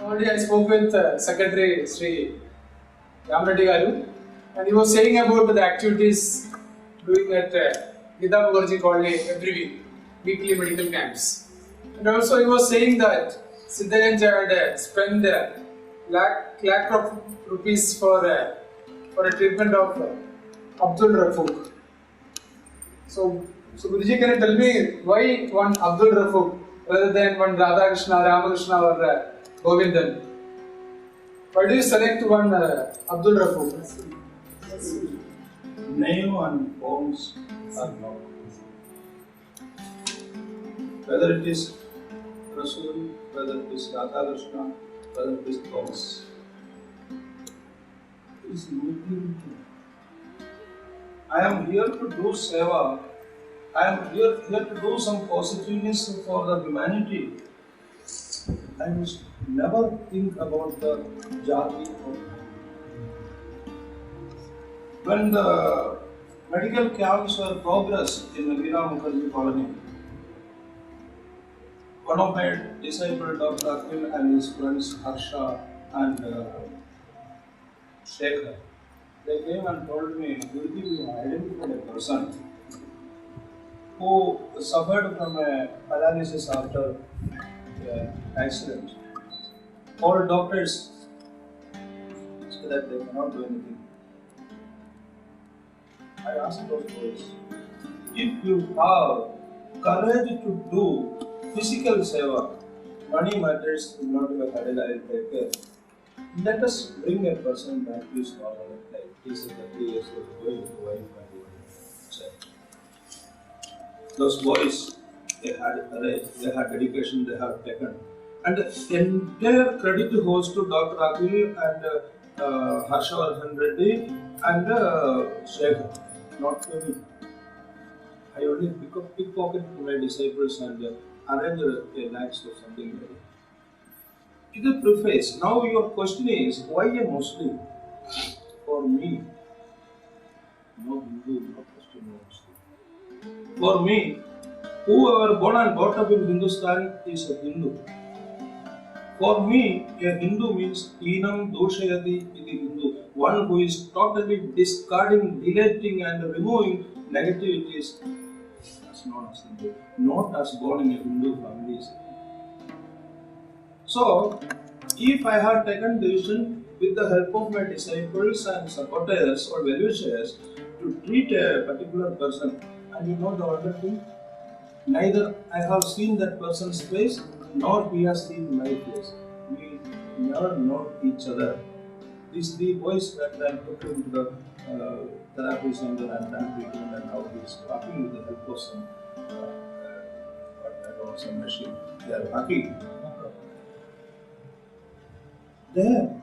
Already I spoke with Secretary Sri Ramreddy Garu, and he was saying about the activities doing at Gita Mukherjee College every week, weekly medical camps. And also he was saying that Siddhaganj had spent lakh of rupees for a treatment of Abdul Rafook. So Guruji, can you tell me why one Abdul Rafook rather than one Radhakrishna, Ramakrishna or Govindan? Why do you select one Abdul Rafook? Name and forms are not. Whether it is Rasul, whether it is Radhakrishna, whether it is Thomas, it is nothing. I am here to do seva. I am here to do some positiveness for the humanity. I must never think about the jati. When the medical camps were progressed in the Gita Mukherjee colony, one of my disciples, Dr. Akhil, and his friends Harsha and Shekhar, they came and told me, Guruji, we identified a person who suffered from a paralysis after an accident. All doctors say that they cannot do anything. I asked those boys, if you have courage to do physical seva, money matters not to a career, I will take care. Let us bring a person back to his normal life. He is 30 years old, going to wife and those boys, they had courage, they had dedication, they have taken. And the entire credit goes to Dr. Akhil and Harshavardhan Reddy and Shekhar, not to me. I only pickpocket my disciples and arrange a lakhs or something like that. To the preface, now your question is, why a Muslim? For me, no Hindu, no Christian, no Muslim. For me, whoever born and brought up in Hindustan is a Hindu. For me, a Hindu means Enam Doshayati iti Hindu, one who is totally discarding, deleting and removing negativities as known as Hindu, not as born in a Hindu family. So, if I had taken decision with the help of my disciples and supporters or well-wishers to treat a particular person, and you know the other thing, neither I have seen that person's face, nor he has seen my face. We never know each other. These three boys that I took into the therapy center and done treatment, and now he is walking with the help of some machine. They are walking. There,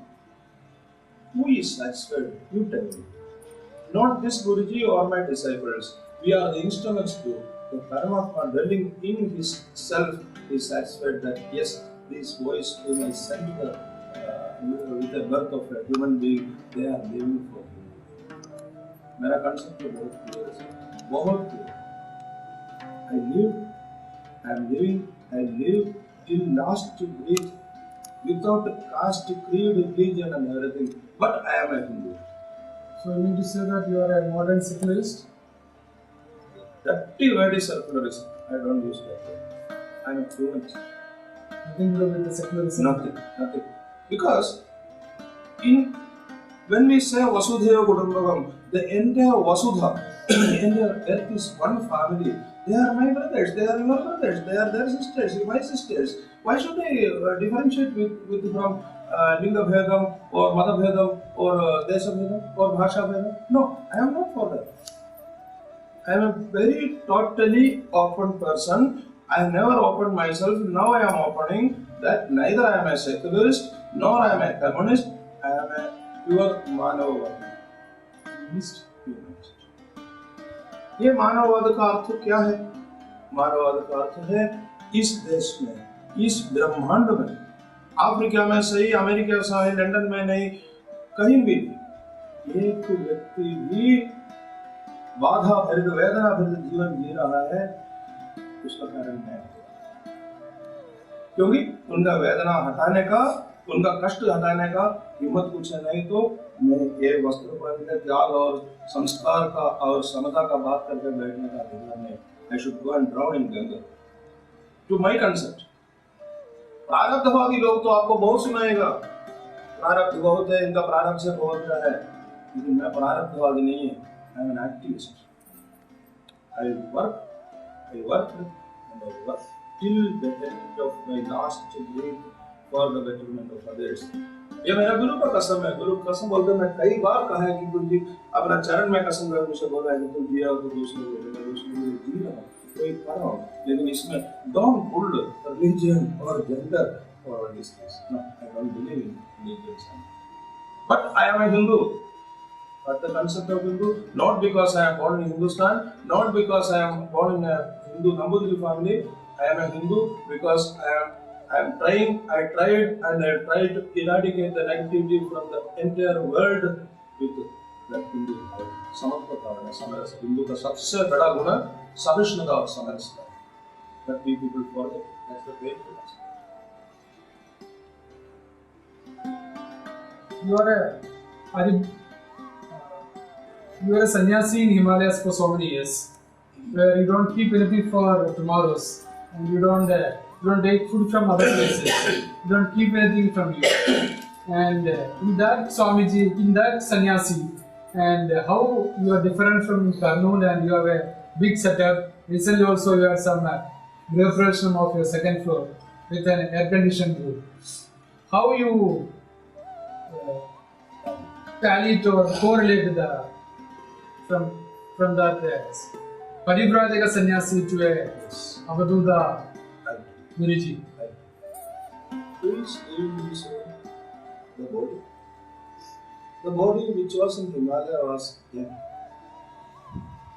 who is satisfied? You tell me. Not this Guruji or my disciples. We are the instruments to the Paramatma dwelling in his self is satisfied that yes, these boys whom I sent with the birth of a human being, they are living for me. मेरा concept तो बहुत clear है, बहुत clear. I live till last breath without caste, creed, religion and everything. But I am a Hindu. So you mean to say that you are a modern secularist? Dirty word is secularism. I don't use that word. I am fluent. Nothing to do with the secularism? Nothing. Because when we say Vasudhaiva Kutumbakam, the entire Vasudha, the entire earth is one family. They are my brothers, they are your brothers, they are their sisters, my sisters. Why should I differentiate with from Linga Bhedam or Mata Bhedam or Desha Bhedam or Bhasha Bhedam? No, I am not for that. I am a very totally open person. I have never opened myself. Now I am opening that neither I am a secularist nor I am a communist. I am a pure Manavavadi. Humanist. ये मानववाद का अर्थ क्या है? मानववाद का अर्थ है इस देश में, इस ब्रह्मांड में, अफ्रीका में सही, अमेरिका से सही, लंदन में नहीं, कहीं भी एक व्यक्ति भी बाधा भरित, वेदना भरित जीवन जी रहा है, उसका कारण है क्योंकि उनका वेदना हटाने का उनका कष्ट हटाने का हिम्मत कुछ है नहीं तो मैं ये वस्त्र पहन के त्याग और संस्कार का और समता का बात करके बैठने का अधिकार नहीं। I should go and drown in Ganga to my concept. प्रारब्धवादी लोग तो आपको बहुत सुनाएगा, प्रारब्ध बहुत है, इनका प्रारब्ध से बहुत है, लेकिन मैं प्रारब्धवादी नहीं है। I am an activist. I work and I work till the end of my last breath for the betterment of others. ये मेरा गुरु का कसम है। गुरु कसम बोलते मैं कई बार कहा है कि गुरु जी अपना चरण में कसम कर मुझे बोला है कि तुम जिया तो दूसरे को मैं दूसरे को जी रहा हूँ, कोई कर रहा हूँ, लेकिन इसमें don't pull religion or gender for this case. No, I don't believe in religion. But I am a Hindu. But the concept of Hindu, not because I am born in Hindustan, not because I am born in a Hindu Nambudiri family. I am a Hindu because I tried to eradicate the negativity from the entire world with that Hindu power. समर्पण समरस हिंदू का सबसे बड़ा गुण सहिष्णुता और समरसता। That we people forget. That's the way to us. You are a sannyasi in Himalayas for so many years, where you don't keep anything for tomorrows, and you don't take food from other places. You don't keep anything from you. And in that Swamiji, in that sannyasi, and how you are different from Karnool, and you have a big setup. Recently also you had some refreshment of your second floor with an air-conditioned room. How you tally it or correlate the from that Parivrajaka sannyasi to a Avadhuta Guruji. Who is doing this? The body. The body which was in Himalaya was young.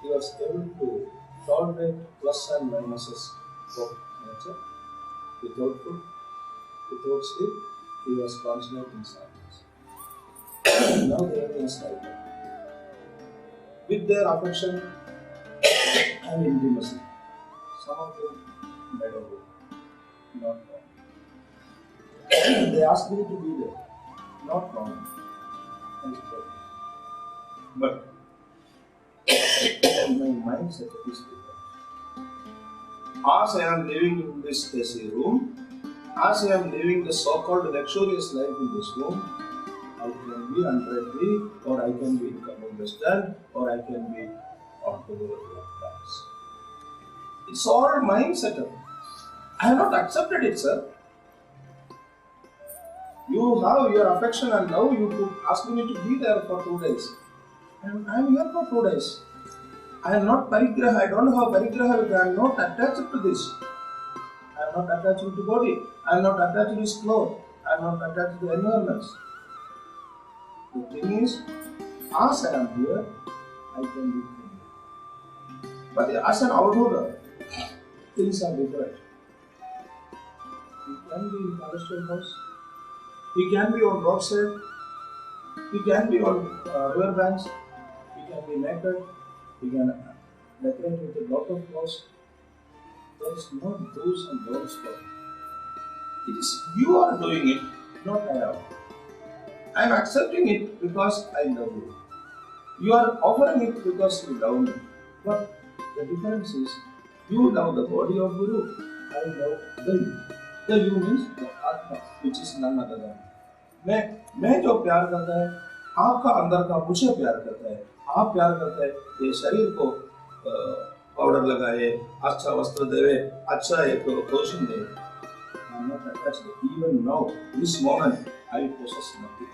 He was able to tolerate plus and minuses of nature. Without food, without sleep, he was constant in silence. Now they are in silence. With their affection and intimacy, some of them died away, not wrong. They asked me to be there, not wrong. But my mindset is different. As I am living in this AC room, as I am living the so-called luxurious life in this room, I can be unready, or I can be in Kabul Western, or I can be on the world of plans. It's all mind setup. I have not accepted it, sir. You have your affection and now you could ask me to be there for 2 days. And I am here for 2 days. I am not parigraha, I don't have parigraha, I am not attached to this. I am not attached to the body, I am not attached to this clothes, I am not attached to the environments. The thing is, as I am here, I can be here. But as an outdoor, things are different. He can be in Palestine house, he can be on roadside, he can be on river banks, he can be naked, he can decorate with a lot of clothes. There is no do's and don'ts for it. It is you are doing it, not I am. I am accepting it because I love you. You are offering it because you love me. But the difference is, you love the body of Guru, I love the you. The you means the Atma, which is none other than मैं जो प्यार करता है, आपका अंदर का मुझे प्यार करता है, आप प्यार करते हैं, ये शरीर को पाउडर लगाए, अच्छा वस्त्र देवे, अच्छा एक पोषण दे. I am not attached. Even now, this moment, I possess nothing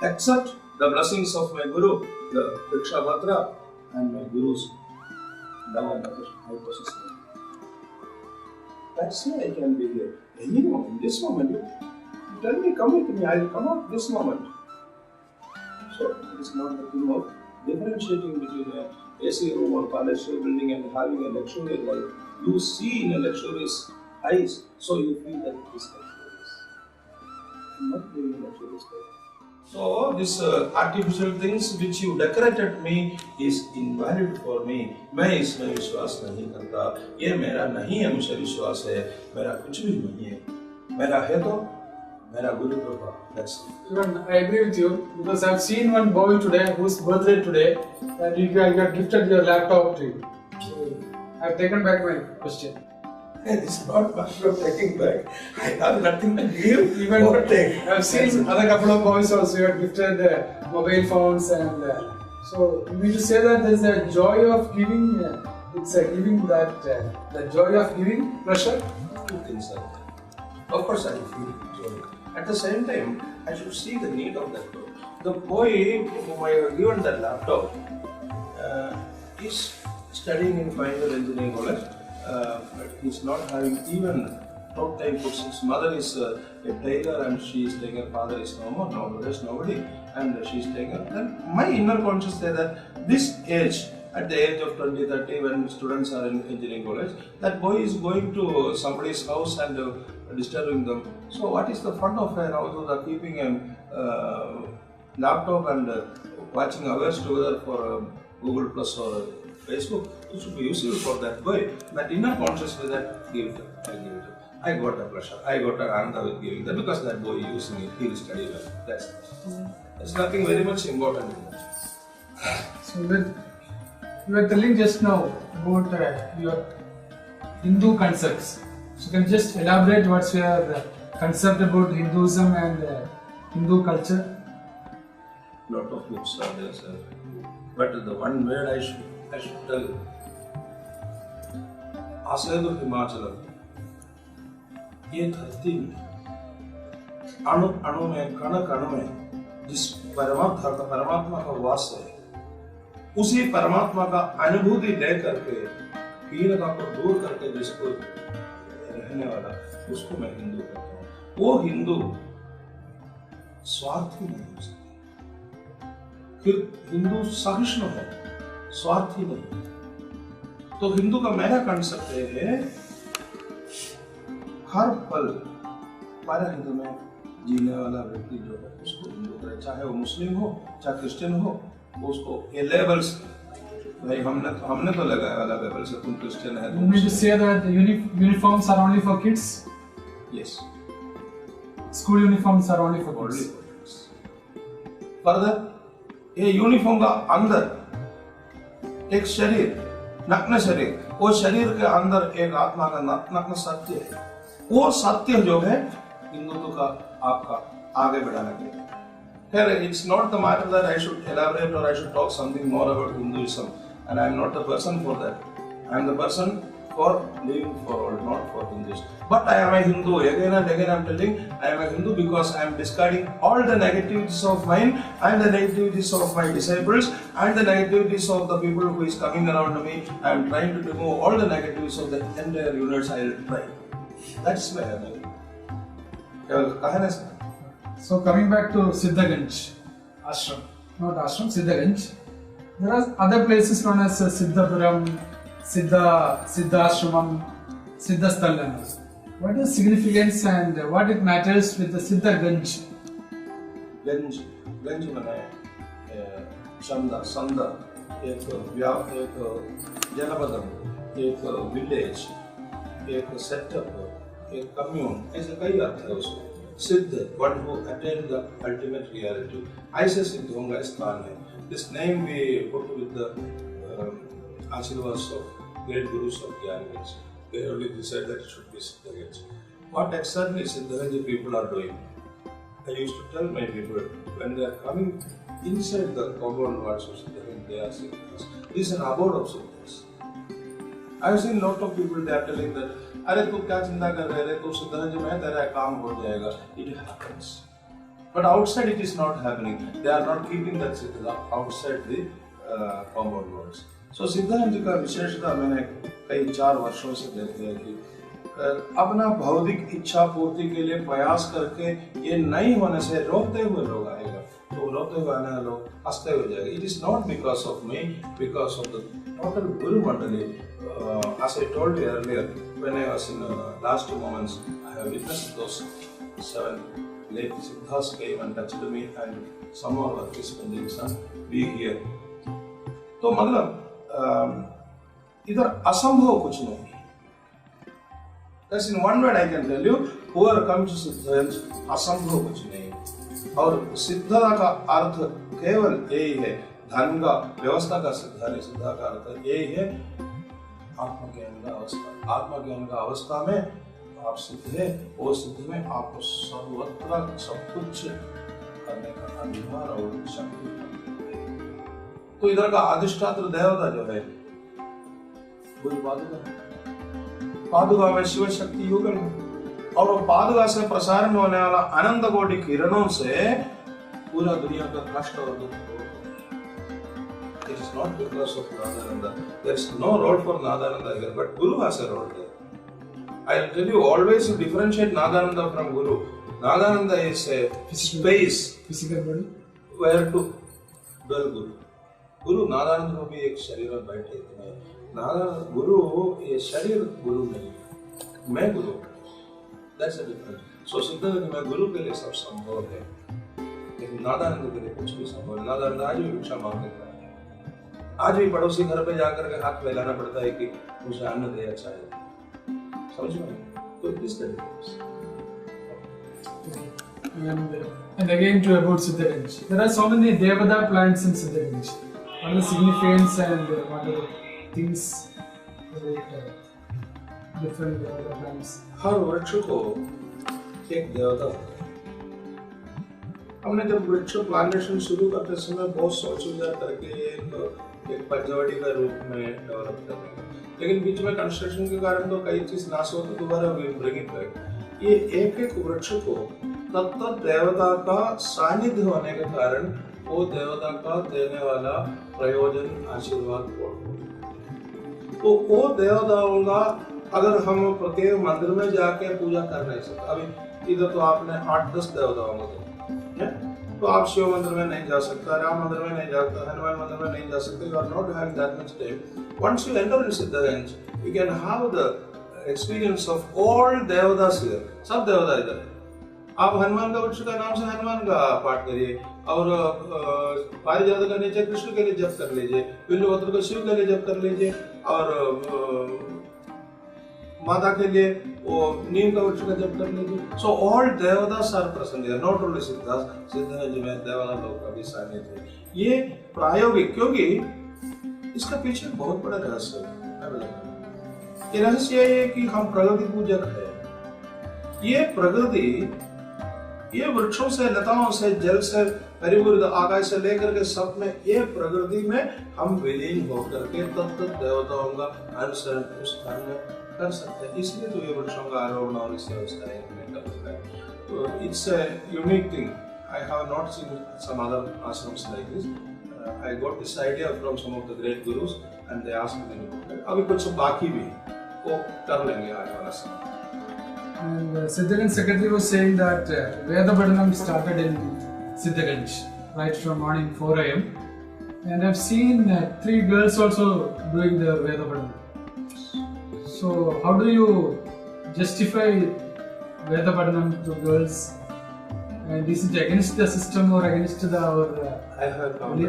except the blessings of my Guru, the Diksha Patra, and my Guru's love and affection. I possess nothing. That's why I can be here. Any moment, this moment, you tell me, come with me, I will come out this moment. So, it is not the thing of differentiating between a AC room or palatial building and having a luxurious life. You see in a luxurious eyes, so you feel that it is luxurious. I am not living a luxurious life. So, this artificial things which you decorated me is invalid for me. मैं इसमें विश्वास नहीं करता. ये मेरा नहीं है, मुझे विश्वास है. मेरा कुछ भी नहीं है. मेरा है तो Mera Guru Kripa. That's Even I agree with you because I've seen one boy today whose birthday today, and you got gifted your laptop to you. So I've taken back my question. it's not matter of taking back. I have nothing to give. Even or take. I've seen other couple of boys also who have gifted mobile phones, and so you mean to say that there's a joy of giving. It's giving that the joy of giving pleasure. Two things are there. Of course, I feel joy. At the same time, I should see the need of that boy. The boy whom I have given that laptop is studying in final engineering college, but he's not having even top time books. His mother is a tailor and she is taking her father is no there's nobody, and she is taking her. Then my inner conscious say that this age, at the age of 20, 30, when students are in engineering college, that boy is going to somebody's house and disturbing them. So what is the fun of her? Although they're keeping a laptop and watching hours together for Google Plus or Facebook, it should be useful for that boy. That inner consciousness that give it, I give it. I got a pleasure. I got an answer with giving that because that boy using it, he will study well. That's nothing very much important in that. So you were telling just now about your Hindu concepts. So can you just elaborate what's your concept about Hinduism and Hindu culture? Lot of books are there, sir. But the one word I should tell you. Asedu Himachalam. ये धरती में अणु अणु में कण कण में जिस परमात्मा का वास है, उसी परमात्मा का अनुभूति लेकर के हीनता को दूर करके जिसको रहने वाला, उसको मैं हिंदू कहता हूँ. वो हिंदू स्वार्थी नहीं हो सकता. फिर हिंदू सहिष्णु है, स्वार्थी नहीं. तो हिंदू का मेरा कंसेप्ट है हर पल परहित में जीने वाला व्यक्ति जो है उसको हिंदू करे, चाहे वो मुस्लिम हो चाहे क्रिश्चियन हो, उसको ये लेबल्स भाई हमने तो लगाया वाला लेबल से तुम क्रिश्चियन है. You mean to say that the uniforms are only for kids? Yes. School uniforms are only for kids. Further, ये यूनिफॉर्म का अंदर एक शरीर, नग्न शरीर, वो शरीर के अंदर एक आत्मा का नग्न सत्य है. वो सत्य जो है हिंदुत्व का आपका आगे बढ़ाने के लिए. Here it's not the matter that I should elaborate or I should talk something more about Hinduism, and I am not the person for that. I am the person for living for all, not for Hindus. But I am a Hindu. Again and again I am telling I am a Hindu because I am discarding all the negativities of mine and the negativities of my disciples and the negativities of the people who is coming around me. I am trying to remove all the negativities of the entire universe. I will try. That's my कहना है. So coming back to Siddhaganj ashram, not ashram, Siddhaganj. There are other places known as Siddhapuram, Siddhashramam, Siddhasthalam. What is significance and what it matters with the Siddhaganj? गंज माने चंदा संदा, एक जनपदम, एक village, एक setup, एक commune, ऐसे कई अर्थ है उसको. सिद्ध, one who attained the ultimate reality. ऐसे सिद्ध होंगे स्थान है. This name we put with the Ashirvads of great gurus of Gyanganj. They only decided that it should be Siddhaganj. What exactly Siddhaganj people are doing? I used to tell my people when they are coming inside the compound walls of Siddhaganj, they are Siddhas. This is an abode of Siddhas. I have seen lot of people they are telling that अरे तू क्या चिंता कर रहे रे, तू सिद्धगंज में तेरा काम हो जाएगा. It happens, but outside it is not happening. They are not keeping that siddha outside the compound walls. So सिद्धगंज का विशेषता मैंने कई 4 वर्षों से देखते हैं कि अपना भौतिक इच्छा पूर्ति के लिए प्रयास करके ये नहीं होने से रोकते हुए लोग आएगा. तो रोकते हुए आने लोग हंसते हुए जाएगा. It is not because of me, because of the total Guru Mandali. As I told you earlier, when I was in last 2 moments, I have witnessed those 7 late Siddhas came and touched me, and some more were spending some week here. तो मतलब इधर असंभव कुछ नहीं. That's in one word I can tell you. Poor comes सिद्ध असंभव कुछ नहीं। और सिद्धता का अर्थ केवल यही है, धन का व्यवस्था का सिद्धा का अर्थ यही है, आत्मज्ञान का अवस्था। आत्मज्ञान का अवस्था में आप सिद्ध है, वो सिद्ध में आपको सर्वत्र सब कुछ करने का अधिकार और शक्ति। तो इधर का अधिष्ठात्र देवता जो है वो पादुका में शिव शक्ति युगल, और वो पादुका से प्रसारण होने वाला अनंत कोटि किरणों से पूरा दुनिया का कष्ट और दुख। It is not because of Nadananda. There is no role for Nadananda here, but Guru has a role there. I will tell you, always you differentiate Nadananda from Guru. Nadananda is a space, physical body, where to dwell Guru. गुरु नादानंद को भी एक शरीर में बैठे थे। नादानंद गुरु ये शरीर गुरु नहीं, मैं गुरु। That's the difference. So सिद्ध है कि मैं गुरु के लिए सब संभव है, लेकिन नादानंद के लिए कुछ भी संभव नहीं। नादानंद आज भी भिक्षा मांग लेता है, आज भी पड़ोसी घर पे जाकर के हाथ फैलाना पड़ता है कि मुझे अन्न दे, अच्छा है। समझ में? तो किस तरीके And again to about Siddhaganj. There are so many Devada plants in Siddhaganj. What are the significance and what are the things about different Devada plants? हर वृक्ष को एक देवता होता है। हमने जब वृक्ष प्लांटेशन शुरू करते समय बहुत सोच विचार करके एक पंचवटी का रूप में डेवलप करने का, लेकिन बीच में कंस्ट्रक्शन के कारण तो कई चीज नाश हो, तो दोबारा ब्रिंग इट बैक। ये एक एक वृक्ष को तत्त देवता का सानिध्य होने के कारण वो देवता का देने वाला प्रयोजन आशीर्वाद तो वो देवताओं का अगर हम प्रत्येक मंदिर में जाके पूजा कर नहीं सकते। अभी इधर तो आपने 8-10 देवताओं को देखा, तो आप शिव मंदिर में नहीं जा सकता, राम मंदिर में नहीं जा सकता, हनुमान मंदिर में नहीं जा सकते। You are not having that much time. Once you enter in Siddhaganj, you can have the experience of all devatas here. सब देवता इधर है। आप हनुमान का वृक्ष का नाम से हनुमान का पाठ करिए, और पारिजात का नीचे कृष्ण के लिए जप कर लीजिए, बिल्वपत्र को शिव के लिए जप कर लीजिए, और माता के लिए वो नीम का वृक्ष का जप कर लीजिए। So all devdas are present here, not only siddhas. सिद्धांत में देवता लोग का भी सानिध्य है। ये प्रायोगिक, क्योंकि इसका पीछे बहुत बड़ा रहस्य है। ये रहस्य ये है कि हम प्रकृति पूजक है। ये प्रकृति, ये वृक्षों से, लताओं से, जल से, परिपूर्ण आकाश से लेकर के सब में, ये प्रकृति में हम विलीन होकर के तत्त देवताओं का अनुसरण उस स्थान में कर सकते हैं। इसलिए तो ये वृक्षों का आरोहण और इससे व्यवस्था है। तो it's a unique thing. I have not seen some other ashrams like this. I got this idea from some of the great gurus and they asked me. अभी कुछ बाकी भी वो कर लेंगे आने वाला समय। And Siddhaganj secretary was saying that Veda Padhanam started in Siddhaganj right from morning 4 a.m. and I've seen 3 girls also doing the Veda Padhanam. So how do you justify Veda Padhanam to girls? And is it against the system or against the our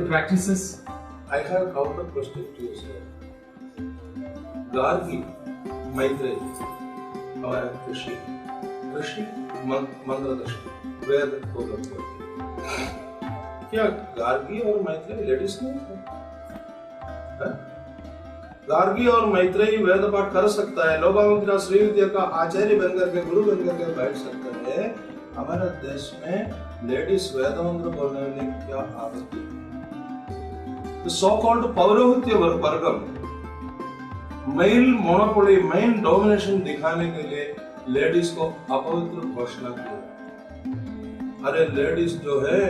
practices? I have counter question to you, sir. Gargi, Maitreyi, हमारा ऋषि मंत्रदर्शी वेद को करते हैं। क्या गार्गी और Maitreyi ladies नहीं है? गार्गी और मैत्रेयी वेद पाठ कर सकता है, लोपामुद्रा श्री विद्या का आचार्य बनकर के, गुरु बनकर के बैठ सकता है। हमारे देश में लेडीज वेद मंत्र बोलने में क्या आपत्ति? सो कॉल्ड पौरोहित्य वर्गम मेल मोनोपोली, मेन डोमिनेशन दिखाने के लिए लेडीज को अपवित्र घोषणा किया। अरे लेडीज जो है,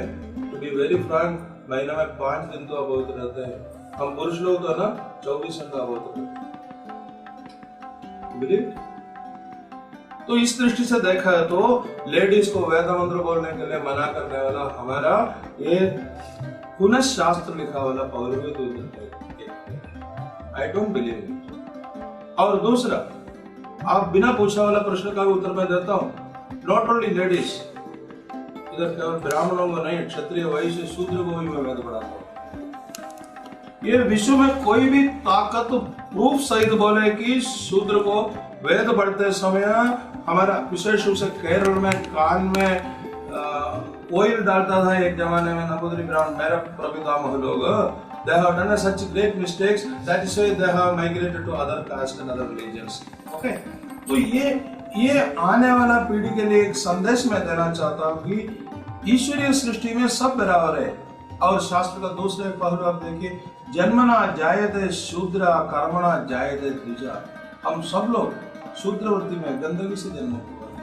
टू बी वेरी फ्रैंक, महीने में 5 दिन तो अपवित्र रहते हैं। हम पुरुष लोग तो ना 24 घंटा अपवित्र रहते हैं। तो इस दृष्टि से देखा है तो लेडीज को वेद मंत्र बोलने के लिए मना करने वाला हमारा ये पुनः शास्त्र लिखा वाला पौरोहित्य है। I don't believe it. और दूसरा, आप बिना पूछा वाला प्रश्न का भी उत्तर मैं देता हूँ। नॉट ओनली लेडीज, इधर केवल ब्राह्मणों को नहीं, क्षत्रिय, वैश्य, शूद्र को भी मैं वेद पढ़ाता हूँ। ये विश्व में कोई भी ताकत प्रूफ सहित बोले कि शूद्र को वेद पढ़ते समय हमारा विशेष रूप से केरल में कान में ऑयल डालता था एक जमाने में नंबूदिरी ब्राह्मण मेरा प्रपितामह लोग। They have done such great mistakes that is why they have migrated to other caste and other religions. Okay? तो ये आने वाला पीढ़ी के लिए एक संदेश मैं देना चाहता हूँ कि ईश्वरीय सृष्टि में सब बराबर है। और शास्त्र का दूसरा एक पहलू आप देखिए, जन्मना जायते शूद्र कर्मणा जायते द्विजा। हम सब लोग शूद्र वृत्ति में गंदगी से जन्म हुआ है।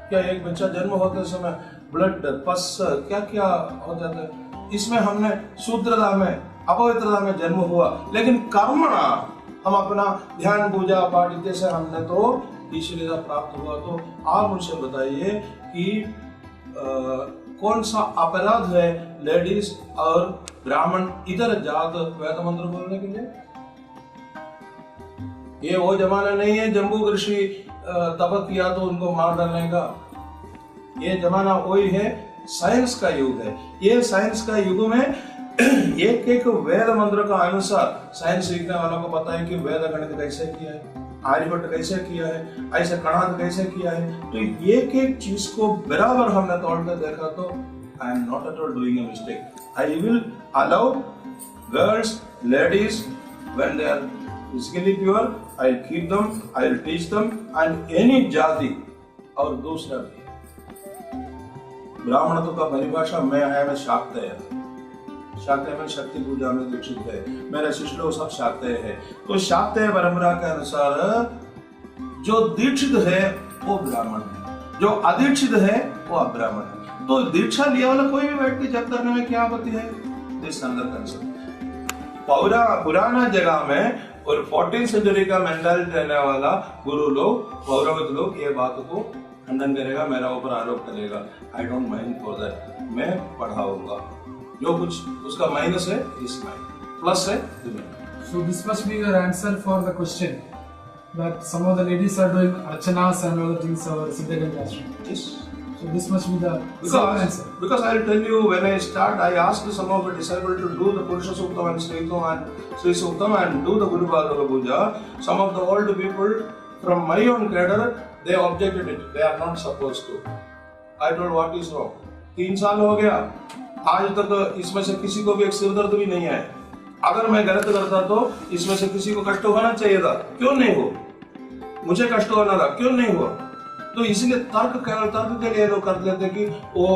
क्या एक बच्चा जन्म होते समय ब्लड पस क्या क्या हो जाता है, इसमें हमने शूद्रता में अपवित्रता में जन्म हुआ। लेकिन कर्मणा हम अपना ध्यान पूजा पाठ इत्यादि से हमने तो ईश्वरीयता प्राप्त हुआ। तो आप मुझे बताइए कि कौन सा अपराध है लेडीज और ब्राह्मण इधर जात वेद मंत्र बोलने के लिए? ये वो जमाना नहीं है जम्बू ऋषि तप किया तो उनको मार डालने का। ये जमाना वही है, साइंस का युग है। ये साइंस का युग में एक एक वेद मंत्र का अनुसार साइंस सीखने वालों को पता है कि वेद गणित कैसे किया है, आर्यभट्ट कैसे किया है, ऐसे कणाद कैसे किया है। तो एक एक चीज को बराबर हमने तोड़ कर देखा तो I am not at all doing a mistake. I will allow girls ladies when they are physically pure, I will keep them, I will teach them and any jati. और दूसरा भी ब्राह्मणत्व का परिभाषा मैं है शाक्तेय। शाक्तेय में शक्ति पूजा में दीक्षित है, मेरे शिष्य लोग सब शाक्तेय है। तो शाक्तेय परंपरा के अनुसार जो दीक्षित है वो ब्राह्मण है, जो अदीक्षित है वो अब्राह्मण है। तो दीक्षा लिया वाला कोई भी व्यक्ति जब करने में क्या आपत्ति है? दिस अंदर कंसेप्ट पुराना जगह में और 14th सेंचुरी का मेंटालिटी रहने वाला गुरु लोग पौरोहित लोग ये बात को खंडन करेगा, मेरा ऊपर आरोप करेगा। I don't mind for that, मैं पढ़ाऊंगा। जो कुछ उसका माइनस है इसमें, प्लस है इसमें। So this must be your answer for the question that some of the ladies are doing archanas and other things over Siddhaganj ashram. Yes. So this must be the answer. Because I will tell you, when I start, I asked some of the disciples to do the Purusha Suktam and Sri Suktam and do the Guru Padaka Puja. Some of the old people from my own cadre, they objected it. They are not supposed to. I told what is wrong. 3 साल हो गया, आज तक इसमें से किसी को भी एक सिरदर्द भी नहीं आया। अगर मैं गलत करता तो इसमें से किसी को कष्ट होना चाहिए था, क्यों नहीं हो? मुझे कष्ट होना था, क्यों नहीं हुआ? तो इसलिए तर्क के लिए लोग कर लेते कि वो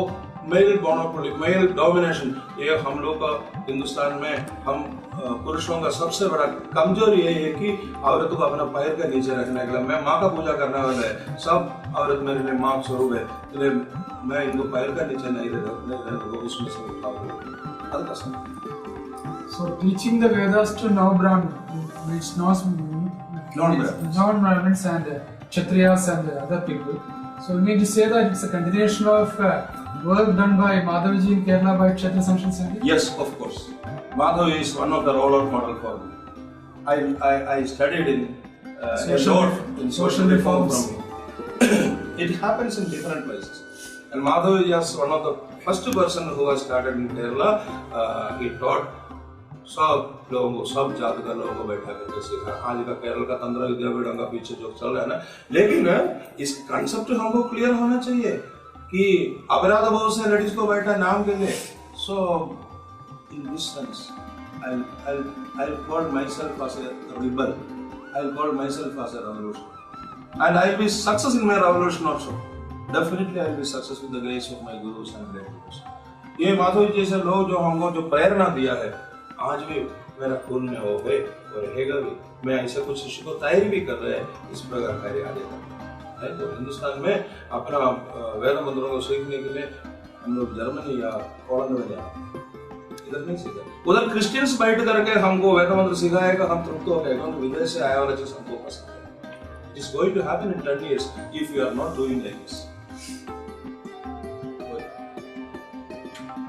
मेल मोनोपोली, मेल डोमिनेशन। ये हम लोग का हिंदुस्तान में हम पुरुषों का सबसे बड़ा कमजोरी ये है कि औरतों को अपना पैर के नीचे रखने के लिए। मैं माँ का पूजा करने वाला है, सब औरत मेरे लिए माँ स्वरूप है, इसलिए मैं इनको पैर का नीचे नहीं रहता, इसमें से हल्का सा। So teaching the Vedas to non-Brahmin means non-Brahmins and Kshatriyas and other people. So we mean to say that it's a continuation of work done by Madhavji in Kerala by Kshatriya Sanskrit Center? Yes, of course. Madhav is one of the role model for me. I studied in social reforms. It happens in different places. And Madhav is one of the first person who has started in Kerala. He taught सब लोगों को, सब जाति का लोगों को बैठा करके सीखा। आज का केरल का तंत्र विद्यापीठों का पीछे जो चल रहा है ना, लेकिन इस कंसेप्ट हमको क्लियर होना चाहिए कि अपराध बहुत से लेडीज को बैठा नाम के लिए। So in this sense I'll call myself as a rebel. I'll call myself as a revolution, and I'll be success in my revolution also. Definitely I'll be success with the grace of my gurus and great gurus. ये माधव जी जैसे लोग जो हमको जो प्रेरणा दिया है, आज भी मेरा खून में हो गए और रहेगा भी। मैं ऐसा कुछ शिष्य को तैयारी भी कर रहे हैं इस प्रकार कार्य आगे करना है। तो हिंदुस्तान में अपना वेद मंत्रों को सीखने के लिए हम लोग जर्मनी या पोलैंड में जाए, इधर नहीं सीखा। उधर क्रिश्चियंस बैठ करके हमको वेद मंत्र सिखाएगा, हम तृप्त हो गए, क्योंकि विदेश से आया वाला चीज हमको पसंद है। It is going to happen in 10 years if you are not doing like this.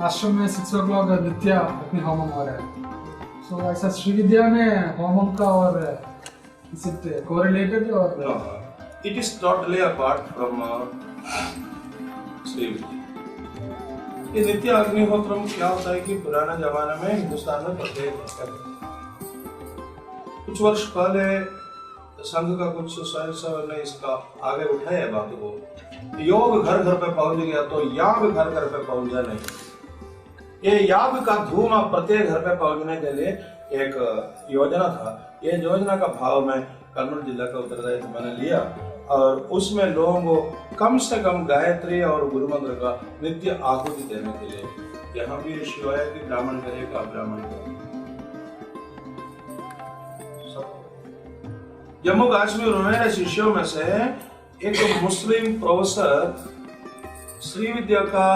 आश्रम में 6 o'clock नित्य अग्नि होमम हो रहा है। So ऐसा श्री विद्या में होमम का और is it correlated or? No, it is totally apart from Shri विद्या। ये नित्य अग्निहोत्रम क्या होता है कि पुराने जमाने में हिंदुस्तान में प्रत्येक कुछ वर्ष पहले संघ का कुछ स्वयंसेवक ने इसका आगे उठाया बात को, योग घर घर पे पहुंच गया तो याग घर घर पे पहुंचा नहीं। ये याग का धूम प्रत्येक घर पे पहुंचने के लिए एक योजना था। ये योजना का भाव में कन्नौज जिला का उत्तरदायित्व मैंने लिया और उसमें लोगों को कम से कम गायत्री और गुरु मंत्र का नित्य आहुति देने के लिए यहाँ भी शिवाय की ब्राह्मण करेगा ब्राह्मण करेगा। जम्मू कश्मीर में मेरे शिष्यों में से एक मुस्लिम प्रोफेसर श्रीविद्या का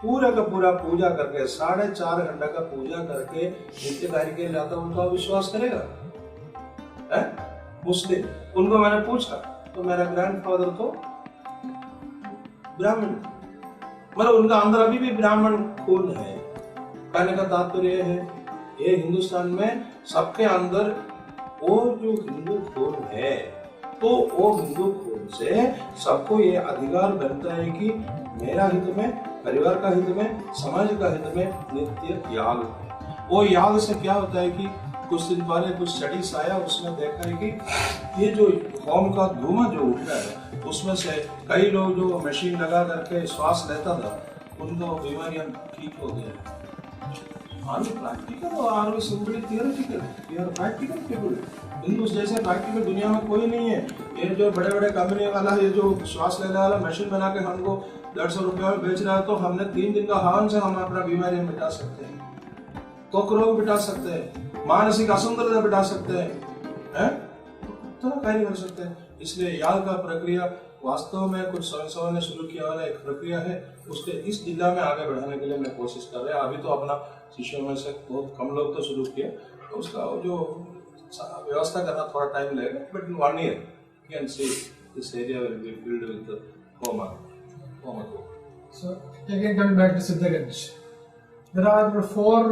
पूरा पूजा करके 4.5 घंटा का पूजा करके नित्य कार्य के लिए जाता, उनका विश्वास करेगा है? मुस्लिम। उनको मैंने पूछा तो मेरा ग्रैंडफादर तो ब्राह्मण, मतलब उनका अंदर अभी भी ब्राह्मण खून है। कहने का तात्पर्य है ये हिंदुस्तान में सबके अंदर वो जो हिंदू खून है तो वो हिंदू खून से सबको ये अधिकार बनता है कि मेरा हित में, परिवार का हित में, समाज का हित में नित्य याग है। वो याग से क्या होता है कि कुछ दिन पहले कुछ स्टडीज आया, उसमें देखा है कि ये जो होम का धुआं जो उठ रहा है उसमें से कई लोग जो मशीन लगा करके श्वास लेता था उनको बीमारियां ठीक हो गया। Are we practical or are we simply theoretical? We are practical people. Hindu जैसे प्रैक्टिकल दुनिया में कोई नहीं है। ये जो बड़े बड़े कंपनी वाला ये जो श्वास लेने वाला मशीन बना के हमको 150 रुपया में बेच रहा है, तो हमने 3 दिन का हवन से हम अपना बीमारियां मिटा सकते हैं, त्वक रोग मिटा सकते हैं, मानसिक असंतुलन मिटा सकते हैं, तो कार्य कर सकते हैं। इसलिए याग का प्रक्रिया वास्तव में कुछ स्वयंसेवक ने शुरू किया वाला एक प्रक्रिया है। उसके इस जिला में आगे बढ़ाने के लिए मैं कोशिश कर रहा हूँ। अभी तो अपना शिष्यों में से बहुत कम लोग तो शुरू किए, तो उसका जो व्यवस्था करना थोड़ा टाइम लगेगा, but in 1 year you can see this area will be filled with the homa. So again coming back to Siddhaganj, there are 4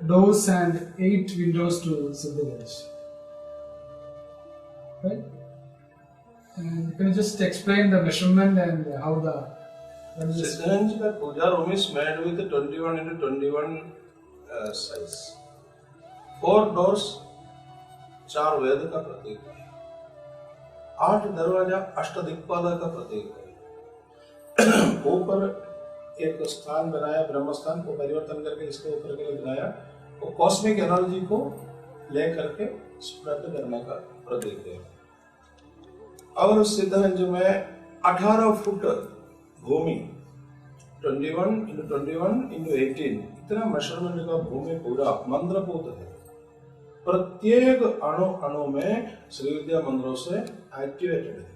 doors and 8 windows to Siddhaganj, right? And can you just explain the measurement and how the Siddhaganj का पूजा room is made with 21 into 21 size. 4 doors, 4 वेद का प्रतीक है, 8 दरवाजा अष्टदिक्पाल का प्रतीक है। ऊपर एक स्थान बनाया, ब्रह्म स्थान को परिवर्तन करके इसके ऊपर के लिए बनाया, वो कॉस्मिक एनर्जी को ले करके स्प्रेड करने का प्रतीक है। और सिद्धगंज में 18 फुट भूमि, 21 into 21 into 18 इतना मेजरमेंट का भूमि पूरा मंत्रपूत है। प्रत्येक अणु में श्रीविद्या मंत्रों से एक्टिवेटेड है।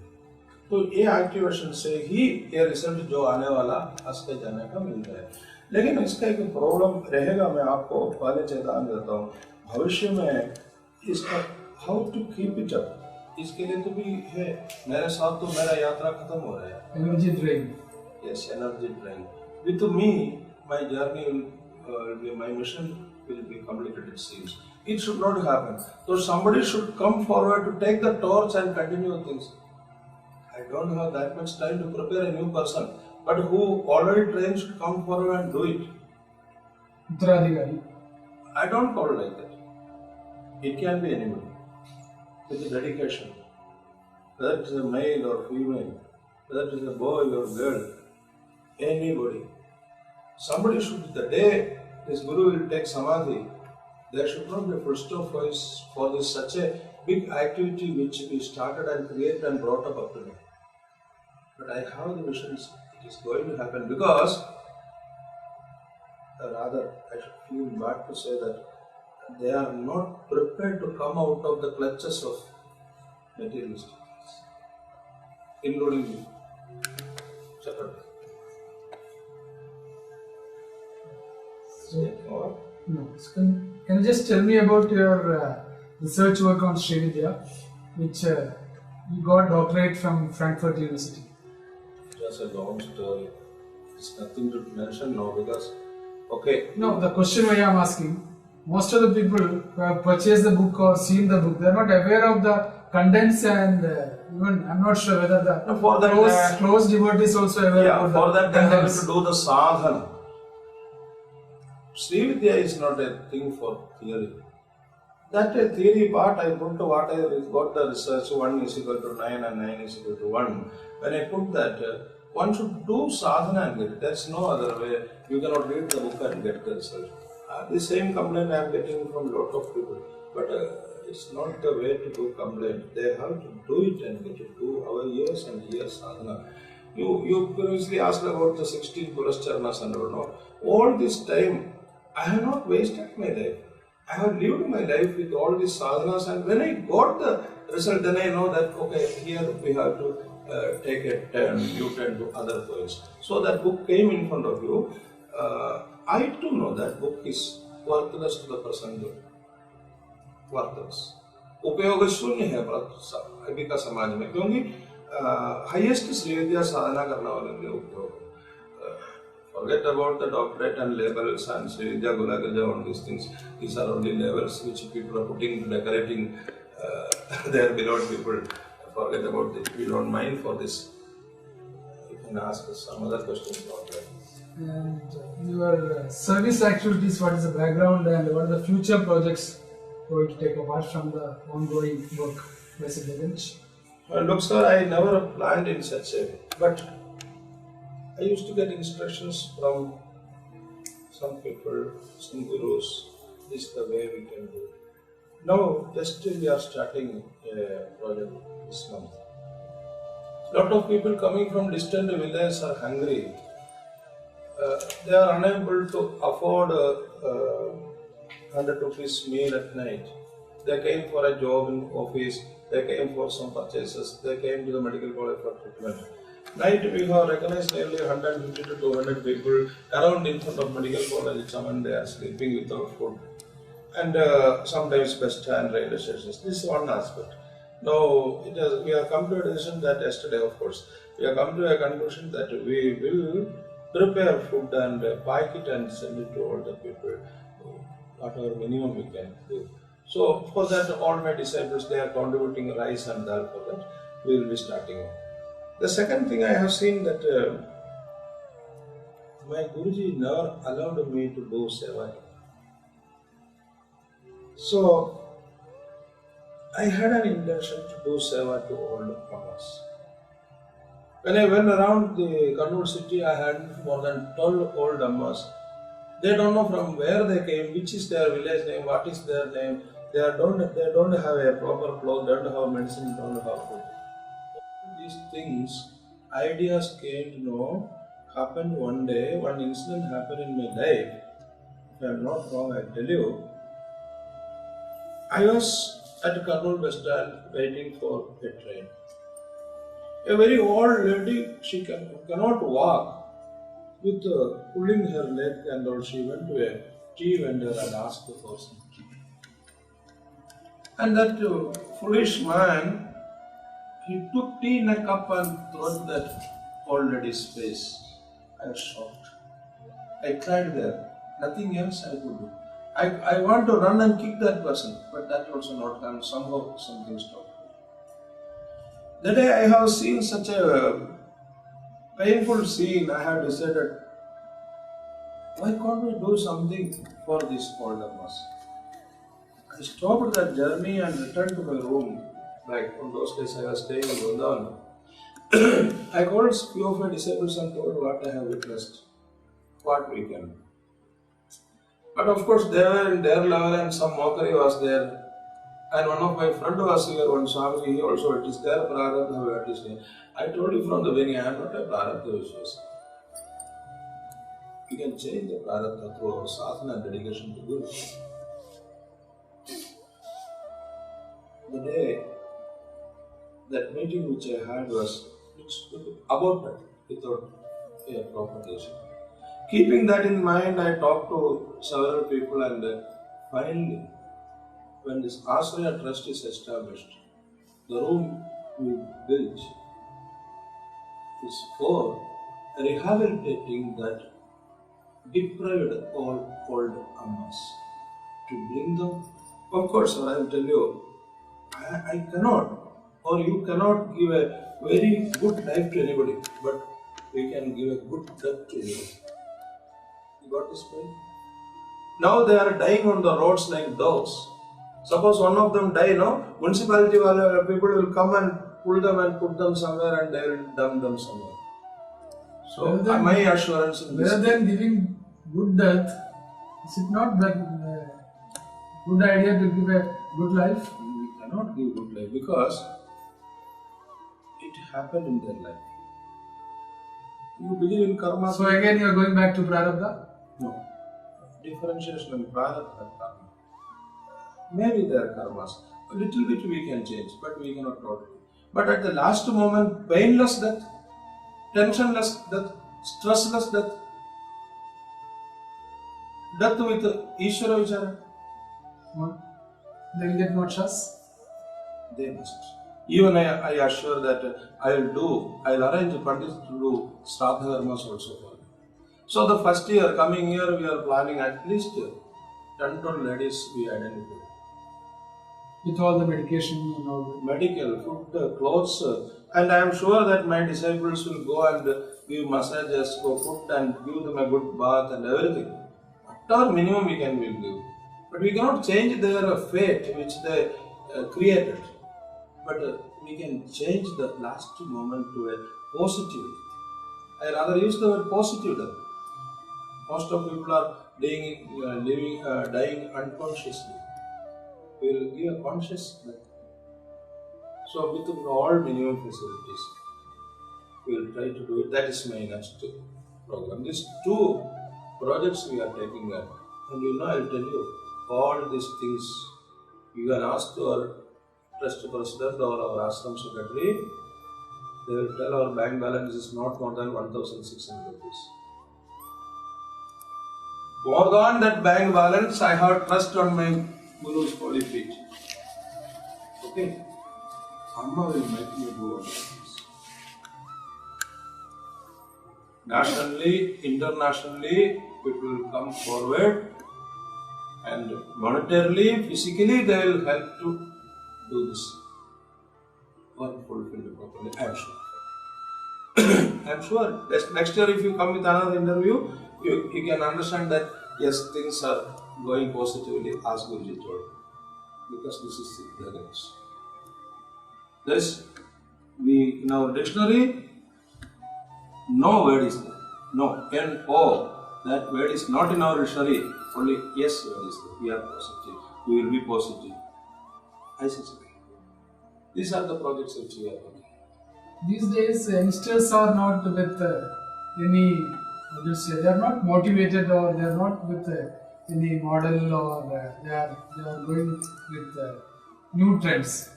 तो ये एक्टिवेशन से ही ये रिजल्ट जो आने वाला आगे जाने का मिलता है। लेकिन इसका एक प्रॉब्लम रहेगा, मैं आपको पहले चेतावनी देता हूँ। भविष्य में इसका how to keep it up, इसके लिए तो भी है। मेरे साथ तो मेरा यात्रा खत्म हो रहा है। energy drain? Yes, energy drain. With me, my journey will be, my mission will be completed, it seems. It should not happen. So somebody should come forward to take the torch and continue things. I don't have that much time to prepare a new person, but who already trained should come forward and do it. Uttaraadhikari? I don't call it like that. It can be anybody with a dedication. Whether it is a male or female, whether it is a boy or girl, anybody. Somebody should, the day this guru will take samadhi, there should not be a full stop for this such a big activity which we started and created and brought up to now. But I have the visions, it is going to happen, because rather I should feel bad to say that they are not prepared to come out of the clutches of materialistic things, including me. Separately. So, no. So can you just tell me about your research work on Srividya, which you got doctorate from Frankfurt University? Just a long story. It's nothing to mention now because, okay. No, the question I am asking, most of the people who have purchased the book or seen the book, they are not aware of the contents, and even I'm not sure whether the close devotees also aware about for the that they have contents. to do the sadhana. Srividya is not a thing for theory. That theory part I put to what I got the research 1 is equal to 9 and 9 is equal to 1. When I put that, one should do sadhana and get it. There's no other way. You cannot read the book and get the result. The same complaint I am getting from a lot of people. But it's not the way to do complaint. They have to do it and get it. Do our years and years sadhana. You previously asked about the 16 Purascharas and all. No? All this time, I have not wasted my life. I have lived my life with all these sadhanas, and when I got the result, then I know that okay, here we have to take a turn, U-turn to other points. So that book came in front of you. I too know that book is worthless to the present day. Worthless. उपयोग शून्य है अभी का समाज में, क्योंकि highest Shri विद्या साधना करने वाले लिए उपयोग. Forget about the doctorate and labels and Sri Vidya Gulakarja, all these things. These are only labels which people are putting, decorating their beloved people. Forget about it. We don't mind for this. You can ask us some other questions about that. And your service activities, what is the background and what are the future projects going to take apart from the ongoing work by Siddha? Look, sir, I never planned in such a way. But I used to get instructions from some people, some gurus. This is the way we can do it. Now, just we are starting a project this month. Lot of people coming from distant villages are hungry. They are unable to afford 100 rupees meal at night. They came for a job in office. They came for some purchases. They came to the medical college for treatment. Night we have recognized nearly 150 to 200 people around in front of medical college, and they are sleeping without food. And sometimes bus stand, railway stations. This is one aspect. Now we have come to a decision that yesterday, of course, we have come to a conclusion that we will prepare food and pack it and send it to all the people, whatever minimum we can do. So for that, all my disciples, they are contributing rice and dal for that. We will be starting off. The second thing I have seen that my Guruji never allowed me to do seva. So I had an intention to do seva to old Ammas. When I went around the Kannur city, I had more than 12 old Ammas. They don't know from where they came, which is their village name, what is their name. They don't have a proper clothes, don't have medicine, don't have food. These things, ideas came to know, happened one day. One incident happened in my life. If I am not wrong, I tell you. I was at Kannur bus stand waiting for a train. A very old lady, she cannot walk. With pulling her leg and all, she went to a tea vendor and asked for some tea. And that foolish man, he took tea in a cup and threw that old lady's face. I was shocked. I tried there. Nothing else I could do. I want to run and kick that person, but that also not done. Somehow something stopped. The day I have seen such a painful scene, I have decided, why can't we do something for this old Ammas? I stopped that journey and returned to my room. Like on those days I was staying in Vrindavan. I called a few of my disciples and told what I have witnessed, what we can do. But of course they were in their level and some mockery was there. And one of my friends was here, one Swami, he also, it is their prarabdha, it is there. I told you from the beginning, I am not a prarabdha vishwas. You can change the prarabdha through our sadhana and dedication to Guru. The day, that meeting which I had was about that, without a propagation. Keeping that in mind, I talked to several people and finally, when this Ashraya Trust is established, the room we built is for rehabilitating that deprived old Ammas. To bring them, of course, I will tell you, I cannot or you cannot give a very good life to anybody, but we can give a good death to anybody. You got this point? Now they are dying on the roads like dogs. Suppose one of them die, no? Municipality people will come and pull them and put them somewhere and they will dump them somewhere. So my assurance in this. Rather than giving good death, is it not that good idea to give a good life? We cannot give good life because it happened in their life. You believe in karma? So again you are going back to prarabdha? No. Differentiation in prarabdha and karma. Maybe there are karmas. A little bit we can change, but we cannot totally. But at the last moment, painless death, tensionless death, stressless death, death with Ishvara Vichara. What? They will get mokshas? They must. Even I assure that I'll arrange Pandits to do Sraddha Dharmas also for them. So the first year, coming year, we are planning at least 10 to ladies we identify. With all the medication and all that. Medical, food, clothes, and I am sure that my disciples will go and give massages, go food and give them a good bath and everything. Whatever minimum we will give. But we cannot change their fate which they created. But we can change the last moment to a positive. I rather use the word positive then. Most of people are dying unconsciously. We will give a conscious death. So with all minimum facilities, we will try to do it. That is my next program. These two projects we are taking up. And I will tell you, all these things, you can ask to our trust president or our ashram secretary, they will tell our bank balance is not more than 1,600 rupees. More than that bank balance, I have trust on my Guru's holy feet. Okay? Amma will make me do all things. Nationally, internationally, people will come forward and monetarily, physically, they will help to do this work fulfilled properly. I am sure. I am sure. Next year, if you come with another interview, you can understand that yes, things are going positively as Guruji told. Because this is the evidence. Thus, we in our dictionary, no word is there. No, N-O. That word is not in our dictionary. Only yes word is there. We are positive. We will be positive. I say so. These are the projects which we are working. These days, youngsters are not with any, what do you say, they are not motivated or they are not with any model or they are going with new trends.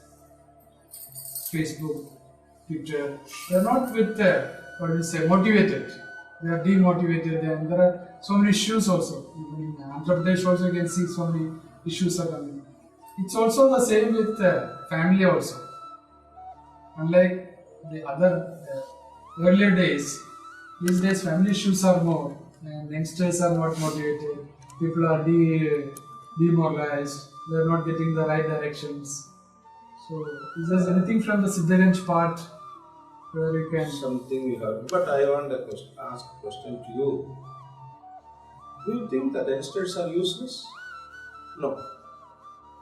Facebook, Twitter, they are not with, what do you say, motivated. They are demotivated and there are so many issues also. Even in Andhra Pradesh also you can see so many issues are coming. It's also the same with family also. Unlike the other earlier days, these days family issues are more and youngsters are not motivated. People are demoralized. They are not getting the right directions. So, is there anything from the Siddhaganj part where you can... Something we heard, but I want to ask a question to you. Do you think that youngsters are useless? No.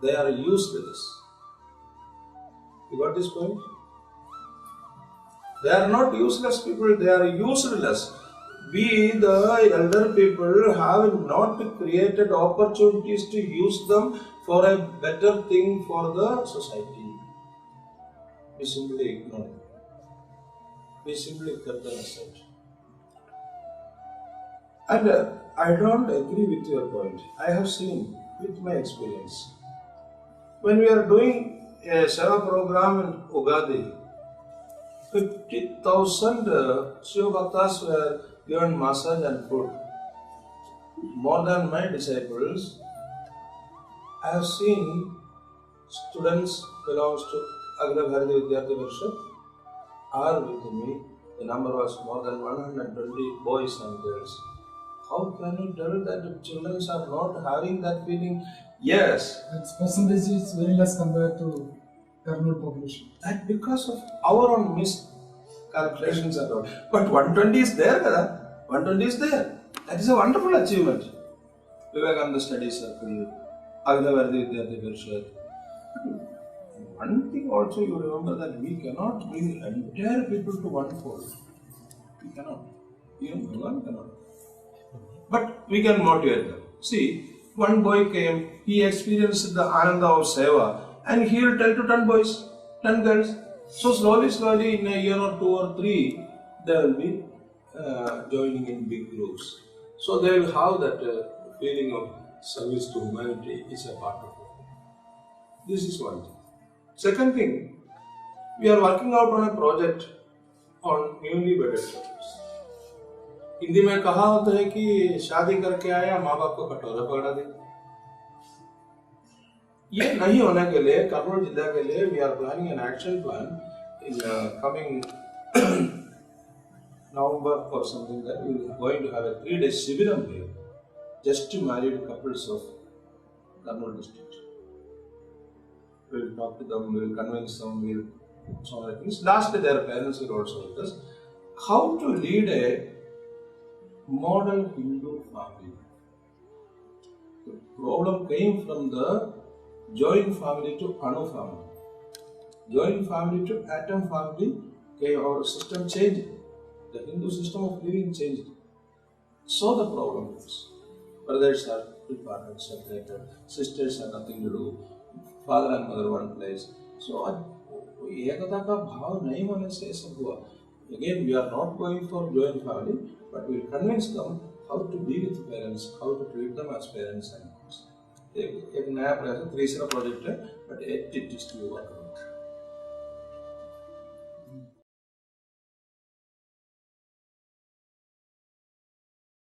They are useless. You got this point? They are not useless people, they are useless. We, the elder people, have not created opportunities to use them for a better thing for the society. We simply ignore it. We simply kept them aside. And I don't agree with your point. I have seen with my experience. When we are doing a Seva program in Ugadi, 50,000 Shiva Bhaktas were given massage and food. More than my disciples, I have seen students belongs to Agra Bharati Vidyarthi Parishad are with me. The number was more than 120 boys and girls. How can you tell that the children are not having that feeling? Yes. Its percentage is very less compared to Kurnool population. That because of our own miscalculations and all. But 120 is there, kada? 120 is there. That is a wonderful achievement. Vivekananda Study Circle, Akhila Bharatiya Vidyarthi Parishad. One thing also you remember that we cannot bring entire people to one fold. We cannot. Even Bhagavan cannot. But we can motivate them. See, one boy came, he experienced the Ananda of Seva, and he will tell to 10 boys, 10 girls. So slowly, in a year or 2 or 3, they will be joining in big groups. So they will have that feeling of service to humanity is a part of it. This is one thing. Second thing, we are working out on a project on newly wedded couples. Hindi में कहा होता है कि शादी करके आया माँ बाप को कटोरा पकड़ा दे. ये नहीं होने के लिए कर्नूल जिला के लिए we are planning an action plan in coming November or something that we are going to have a 3-day Shibiram here just to married couples of Kurnool district. We will talk to them, we will convince them, we will so many things. Lastly, their parents will also with us. How to lead a model Hindu family. The problem came from the joint family to Anu family. Joint family to atom family, our system changed. The Hindu system of living changed. So the problem is, brothers are departed, separated, sisters have nothing to do, father and mother one place. So एकता का भाव नहीं होने से सब हुआ. Again, we are not going for joint family, but we will convince them how to be with parents, how to treat them as parents and kids. एक नया प्रयास है, तीसरा प्रोजेक्ट है, but it is to work.